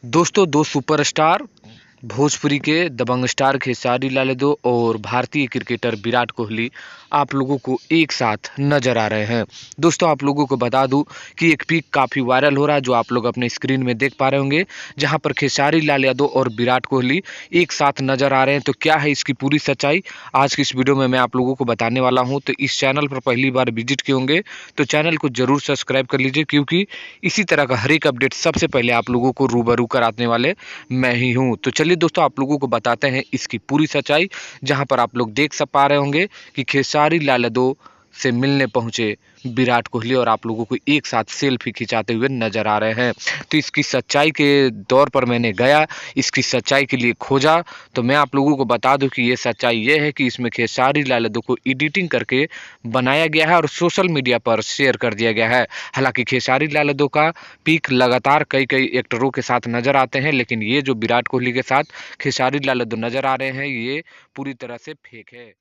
दोस्तों, दो सुपरस्टार भोजपुरी के दबंग स्टार खेसारी लाल यादव और भारतीय क्रिकेटर विराट कोहली आप लोगों को एक साथ नजर आ रहे हैं। दोस्तों, आप लोगों को बता दूं कि एक पिक काफ़ी वायरल हो रहा है जो आप लोग अपने स्क्रीन में देख पा रहे होंगे, जहां पर खेसारी लाल यादव और विराट कोहली एक साथ नजर आ रहे हैं। तो क्या है इसकी पूरी सच्चाई, आज की इस वीडियो में मैं आप लोगों को बताने वाला हूं। तो इस चैनल पर पहली बार विजिट किए होंगे तो चैनल को जरूर सब्सक्राइब कर लीजिए, क्योंकि इसी तरह का हर एक अपडेट सबसे पहले आप लोगों को रूबरू कराने वाले मैं ही हूँ। तो चलिए दोस्तों, आप लोगों को बताते हैं इसकी पूरी सच्चाई, जहां पर आप लोग देख सब पा रहे होंगे कि खेसारी लाल यादव से मिलने पहुंचे विराट कोहली और आप लोगों को एक साथ सेल्फी खिंचाते हुए नजर आ रहे हैं। तो इसकी सच्चाई के दौर पर मैंने गया, इसकी सच्चाई के लिए खोजा। तो मैं आप लोगों को बता दूं कि ये सच्चाई ये है कि इसमें खेसारी लाल यादव को एडिटिंग करके बनाया गया है और सोशल मीडिया पर शेयर कर दिया गया है। हालांकि खेसारी लाल यादव का पीक लगातार कई कई एक्टरों के साथ नजर आते हैं, लेकिन ये जो विराट कोहली के साथ खेसारी लाल यादव नजर आ रहे हैं, ये पूरी तरह से फेक है।